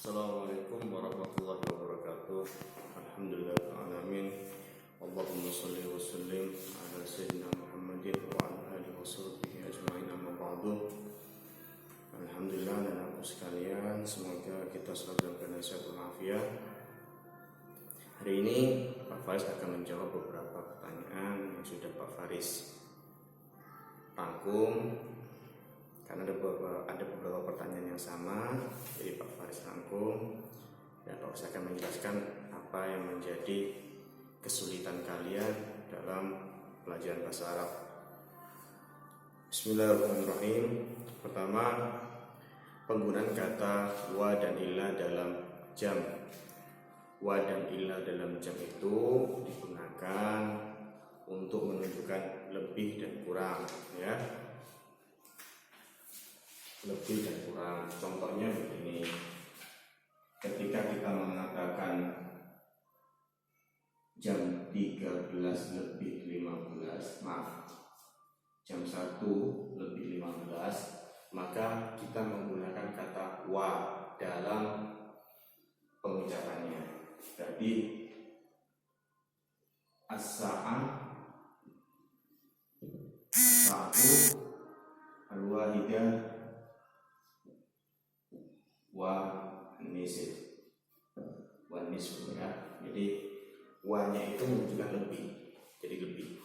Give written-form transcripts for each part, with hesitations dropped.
Assalamualaikum warahmatullahi wabarakatuh. Alhamdulillahirrahmanirrahim. Allahumma salli wa sallim ala sayyidina Muhammadin wa ala alihi wa sahbihi ajma'in, amma ba'du. Alhamdulillah dan aku sekalian, semoga kita selalu dalam keadaan sehat walafiat. Hari ini Pak Faris akan menjawab beberapa pertanyaan yang sudah Pak Faris rangkum. Karena ada beberapa pertanyaan yang sama, jadi Pak Faris rangkum dan Pak Faris akan menjelaskan apa yang menjadi kesulitan kalian dalam pelajaran bahasa Arab. Bismillahirrahmanirrahim. Pertama, penggunaan kata wa dan illa dalam jam. Wa dan illa dalam jam itu digunakan untuk menunjukkan lebih dan kurang, ya. Lebih dan kurang. Contohnya begini, ketika kita mengatakan jam 13:15, jam 1:15, maka kita menggunakan kata wa dalam pengucapannya. Jadi as-sa'atu al-wahidah wa nisf ya. Jadi wa-nya itu menunjukkan lebih. Jadi lebih.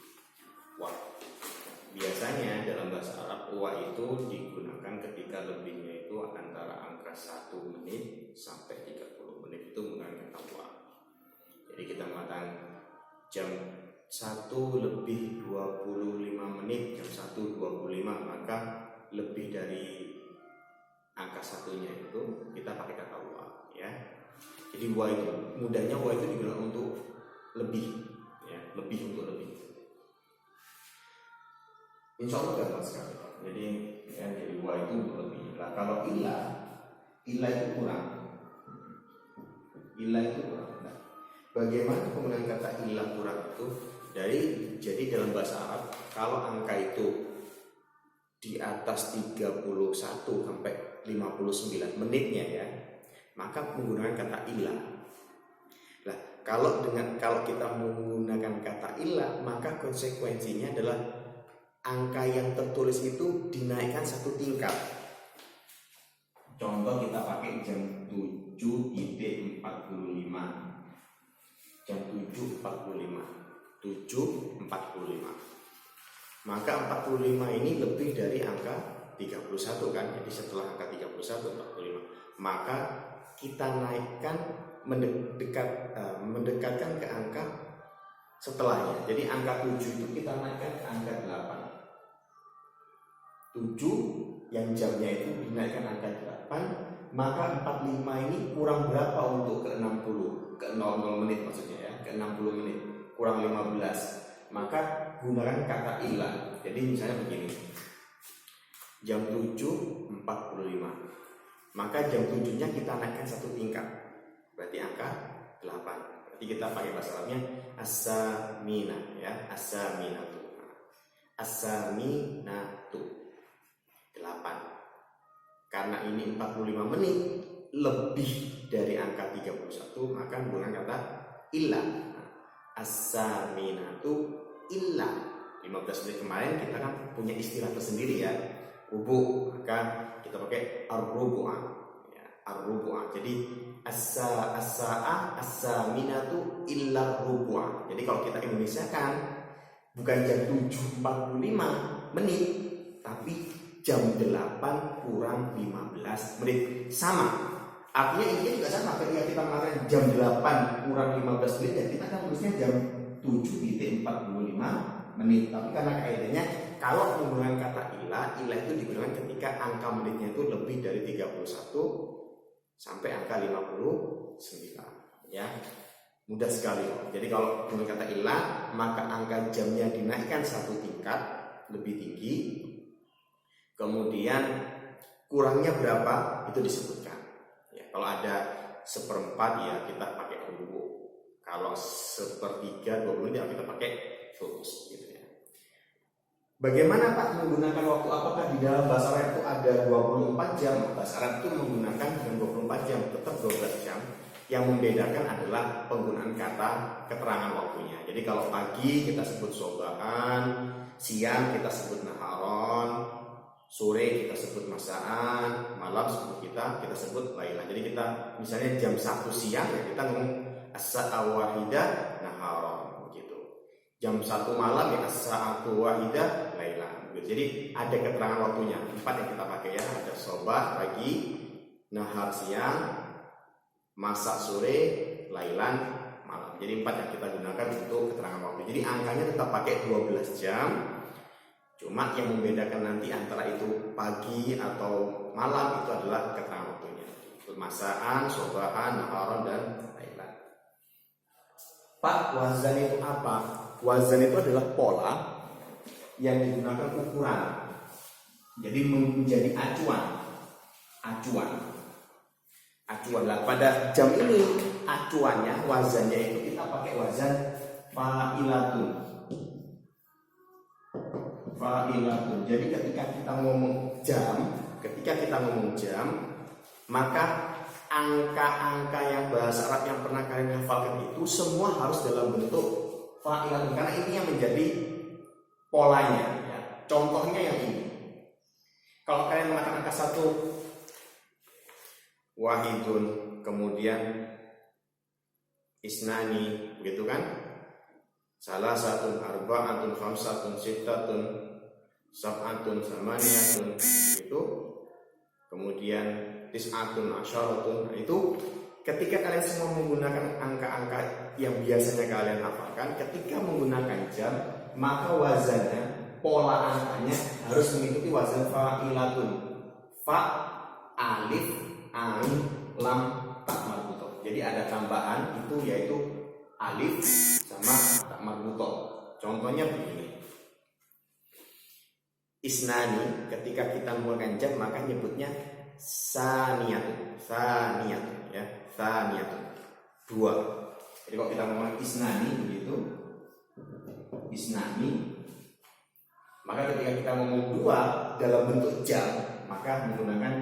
Wa. Biasanya dalam bahasa Arab wa itu digunakan ketika lebihnya itu antara angka 1 menit sampai 30 menit, itu menggunakan kata wa. Jadi kita mengatakan jam 1:25, jam 1:25, maka lebih dari angka satunya itu kita pakai kata wa, ya. Jadi wa itu mudahnya wa itu digunakan untuk lebih, ya, lebih untuk lebih. Insya Allah gampang sekali. Jadi ya, jadi wa itu untuk lebih. Nah, kalau ilah itu kurang. Ilah itu kurang. Nah, bagaimana penggunaan kata ilah kurang itu? Jadi dalam bahasa Arab, kalau angka itu di atas 31 sampai 59 menitnya, ya, maka menggunakan kata ilah. Nah, kalau kita menggunakan kata ilah, maka konsekuensinya adalah angka yang tertulis itu dinaikkan satu tingkat. Contoh kita pakai jam 7:45. Jam 7:45. Maka 45 ini lebih dari angka 31 kan. Jadi setelah angka 31 45, maka kita naikkan mendekatkan ke angka setelahnya. Jadi angka 7 itu kita naikkan ke angka 8. 7 yang jamnya itu dinaikkan angka 8, maka 45 ini kurang berapa untuk ke 60? Ke 00 menit maksudnya, ya, ke 60 menit. Kurang 15. Maka gunakan kata ilah. Jadi misalnya begini, jam 7:45, maka jam 7-nya kita naikkan satu tingkat, berarti angka 8. Berarti kita pakai bahasa Arabnya as-samina, ya, as-saminatu. As-saminatu 8. Karena ini 45 menit lebih dari angka 31, maka menggunakan kata ilah. As-saminatu illa 15 menit. Kemarin kita kan punya istilah tersendiri, ya, rubu', maka kita pakai ar-rubu'ah, ya, ar-rubu'ah. Jadi as-sa'ah as-saminatu illa rubu'ah. Jadi kalau kita Indonesia kan bukan jam 7:45 menit, tapi jam 8 kurang 15 menit. Sama. Artinya ini juga sama. Ketika kita mengatakan jam 8 kurang 15 menit, ya kita kan tulisnya jam 7:45 menit. Tapi karena kaidahnya kalau menggunakan kata ilah itu digunakan ketika angka menitnya itu lebih dari 31 sampai angka 59, ya. Mudah sekali. Jadi kalau menggunakan kata ilah, maka angka jamnya dinaikkan satu tingkat lebih tinggi. Kemudian kurangnya berapa itu disebutkan. Ya, kalau ada 1/4, ya kita pakai rubu. Kalau 1/3 20 menit, ya kita pakai fulus, gitu, ya. Bagaimana Pak menggunakan waktu? Apakah di dalam bahasa Arab itu ada 24 jam? Bahasa Arab itu menggunakan dengan 24 jam, tetap 12 jam. Yang membedakan adalah penggunaan kata keterangan waktunya. Jadi kalau pagi kita sebut sobahan, siang kita sebut naharon, sore kita sebut masaan, malam kita sebut lailan. Jadi kita misalnya jam 1 siang ya kita ngomong as-sa'atu wahidah naharon begitu. Jam 1 malam ya as-sa'atu wahidah lailan. Jadi ada keterangan waktunya. 4 yang kita pakai ya, ada sobah pagi, nahar siang, masak sore, lailan malam. Jadi 4 yang kita gunakan untuk keterangan waktu. Jadi angkanya tetap pakai 12 jam. Cuma yang membedakan nanti antara itu pagi atau malam itu adalah keterangan waktunya. Masaan, sobahan, naharon, dan lailan. Pak, wazan itu apa? Wazan itu adalah pola yang digunakan ukuran. Jadi menjadi acuan. Lah pada jam ini acuannya, wazannya itu kita pakai wazan fa'ilatun. Jadi ketika kita ngomong jam, maka angka-angka yang bahasa Arab yang pernah kalian hafalkan itu semua harus dalam bentuk fa'ilatun, karena ini yang menjadi polanya ya. Contohnya yang ini. Kalau kalian mengatakan angka 1 wahidun, kemudian isnani, begitu kan? Salah satu arba'atun, khamsatun, sittatun, sab'atun, samaniyatun, itu. Kemudian tis'atun, asyaratun. Itu ketika kalian semua menggunakan angka-angka yang biasanya kalian hafalkan, ketika menggunakan jam, maka wazannya, pola angkanya harus mengikuti wazan fa'ilatun. Fa, alif, ain, lam, tak marbutoh. Jadi ada tambahan itu yaitu alif sama tak marbutoh. Contohnya begini. Isnani, ketika kita menggunakan jam maka nyebutnya saniyatun ya, saniyatun. 2. Jadi kalau kita ngomong isnani begitu, isnani, maka ketika kita ngomong 2 dalam bentuk jam maka menggunakan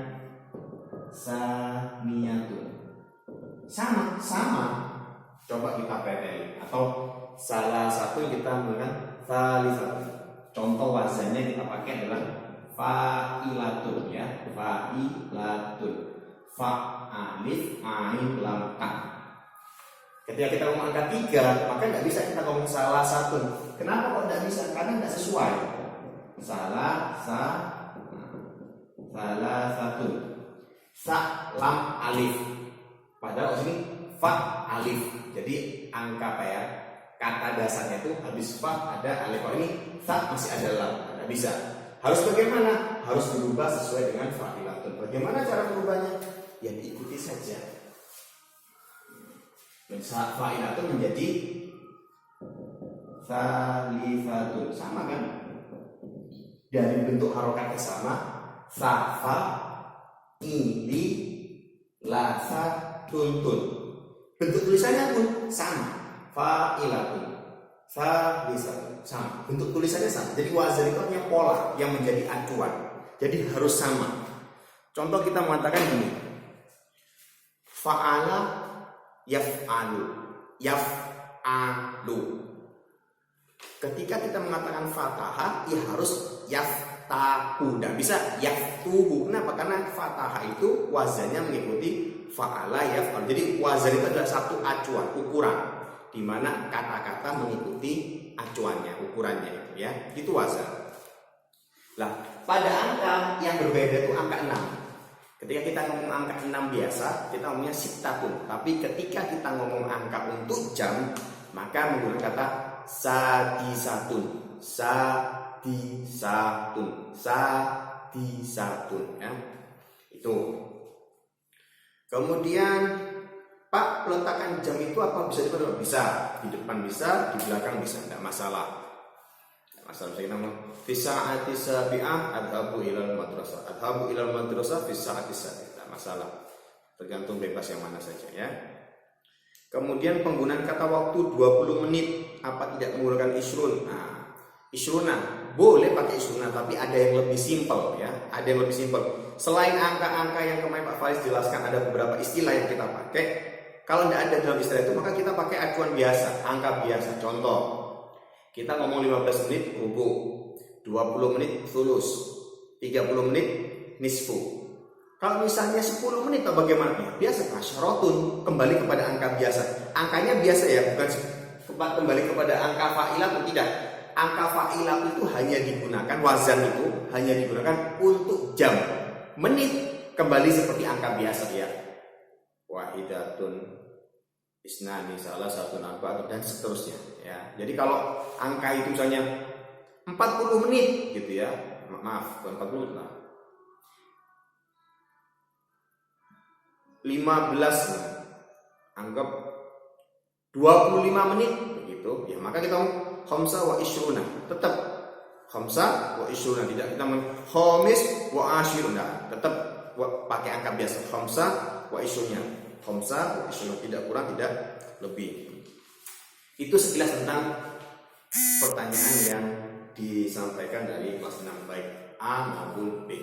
saniyatun. Sama. Coba kita preteli. Atau salah satu kita menggunakan salisatun. Contoh wazannya kita pakai adalah fa'ilatun ya, fa'ilatun. Fa, alif, ain, lam, ta. Ketika kita ngomong angka 3, maka nggak bisa kita ngomong salah satu. Kenapa kok nggak bisa? Karena nggak sesuai. Salah satu. Sa, lam, alif. Padahal sini fa, alif. Jadi angka apa ya? Kata dasarnya itu habis fa ada alif. Kalau ini sa masih ada lam. Nggak bisa. Harus bagaimana? Harus berubah sesuai dengan fa'ilatun. Bagaimana cara berubahnya? Ya diikuti saja. Fa'ilatun menjadi salifatun. Sama kan? Dari bentuk harokatnya sama. Safa, ini, lasa, tuntun. Bentuk tulisannya pun sama. Fa'ilatun, salisatun, sama. Bentuk tulisannya sama. Jadi wazan itu artinya pola yang menjadi acuan. Jadi harus sama. Contoh kita mengatakan gini. Fa'ala yaf'alu. Ketika kita mengatakan fathah, ya harus yaftahu. Tidak bisa yaftuhu. Kenapa? Karena fathah itu wazannya mengikuti fa'ala yaf'alu. Jadi wazan itu adalah satu acuan, ukuran, di mana kata-kata mengikuti acuannya, ukurannya itu ya. Itu wazan. Lah, pada angka yang berbeda itu angka 6. Ketika kita ngomong angka 6 biasa, kita ngomongnya sittatun. Tapi ketika kita ngomong angka untuk jam, maka menggunakan kata sadisatun ya. Itu. Kemudian Pak, peletakan jam itu apa bisa di depan? Bisa, di depan bisa, di belakang bisa, tidak masalah. Kita ngomong fi sa'ati sabi'ah adhabu ilal madrasah. Adhabu ilal madrasah fi sa'ati sabi'ah. Tidak masalah. Tergantung bebas yang mana saja ya. Kemudian penggunaan kata waktu 20 menit apa tidak menggunakan isrun? Nah, isruna boleh pakai isruna, tapi ada yang lebih simpel ya, ada yang lebih simpel. Selain angka-angka yang kemarin Pak Faris jelaskan, ada beberapa istilah yang kita pakai. Kalau tidak ada dalam istilah itu, maka kita pakai acuan biasa, angka biasa. Contoh, kita ngomong 15 menit rubu, 20 menit sulus, 30 menit nisfu. Kalau misalnya 10 menit atau bagaimana? Ya, biasa asyaratun, kembali kepada angka biasa. Angkanya biasa ya, bukan kembali kepada angka fa'ilah atau tidak. Angka fa'ilah itu hanya digunakan, wazan itu hanya digunakan untuk jam. Menit kembali seperti angka biasa ya. Wahidatun, isnani, salah satu arba'atun, dan seterusnya ya. Jadi kalau angka itu misalnya 40 menit gitu ya. Maaf, bukan 40 menit lah. 15, anggap 25 menit begitu ya, maka kita ngomong khamsa wa ishruna, tetap khamsa wa ishruna, tidak kita ngomong khamis wa ashiruna, tetap pakai angka biasa, khamsa wa ishruna, khamsa wa ishruna, tidak kurang tidak lebih. Itu sekilas tentang pertanyaan yang disampaikan dari kelas 6 baik A maupun B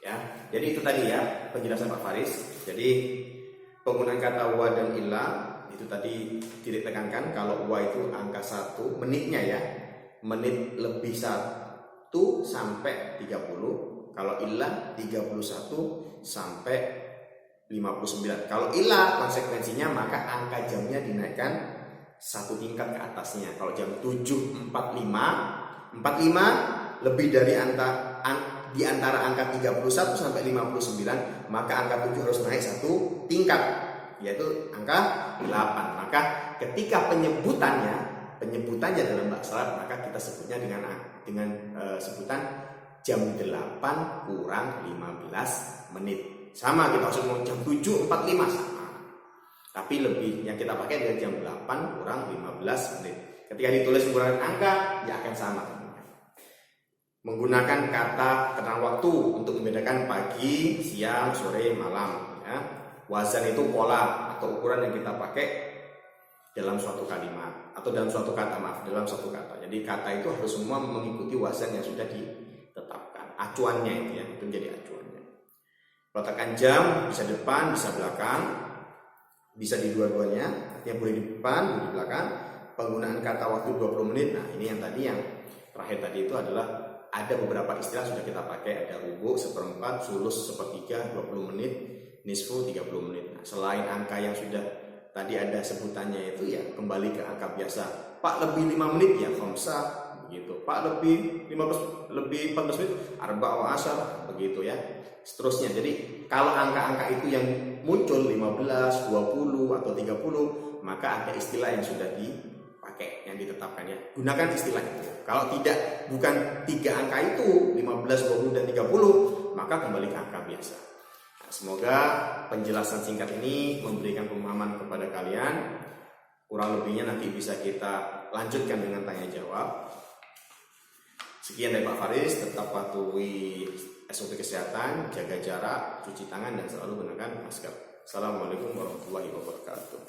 ya. Jadi itu tadi ya penjelasan Pak Faris. Jadi penggunaan kata wa dan illa itu tadi ditekankan, kalau wa itu angka 1 menitnya ya, menit lebih 1 sampai 30, kalau illa 31 sampai 59. Kalau illa konsekuensinya maka angka jamnya dinaikkan 1 tingkat ke atasnya. Kalau jam 7.45 lebih dari di antara angka 31 sampai 59, maka angka 7 harus naik 1 tingkat, yaitu angka 8. Maka ketika penyebutannya dalam bahasa Arab, maka kita sebutnya dengan sebutan jam 8 kurang 15 menit. Sama, kita harus ngomong jam 7.45 sama. Tapi lebih yang kita pakai adalah jam 8 kurang 15 menit. Ketika ditulis menggunakan angka, ya akan sama. Menggunakan kata keterangan waktu untuk membedakan pagi, siang, sore, malam ya. Wazan itu pola atau ukuran yang kita pakai dalam suatu kalimat atau dalam suatu kata, dalam suatu kata. Jadi kata itu harus semua mengikuti wazan yang sudah ditetapkan. Acuannya itu ya, itu menjadi acuannya. Letakkan jam bisa depan, bisa belakang, bisa di dua-duanya, artinya boleh di depan, boleh di belakang. Penggunaan kata waktu 20 menit. Nah, ini yang tadi yang terakhir tadi itu adalah ada beberapa istilah sudah kita pakai, ada rubu, seperempat, sulus, sepertiga, 20 menit, nisfu, 30 menit. Nah, selain angka yang sudah tadi ada sebutannya itu ya kembali ke angka biasa. Pak lebih 5 menit ya khamsa begitu. Pak lebih 14 menit arba' wa asyar begitu ya. Seterusnya. Jadi kalau angka-angka itu yang muncul 15, 20 atau 30, maka ada istilah yang sudah dipakai, yang ditetapkan ya. Gunakan istilah itu. Kalau tidak, bukan 3 angka itu 15, 20 dan 30, maka kembali ke angka biasa. Nah, semoga penjelasan singkat ini memberikan pemahaman kepada kalian. Kurang lebihnya nanti bisa kita lanjutkan dengan tanya jawab. Sekian dari Pak Faris, tetap patuhi SOP kesehatan, jaga jarak, cuci tangan dan selalu gunakan masker. Assalamualaikum warahmatullahi wabarakatuh.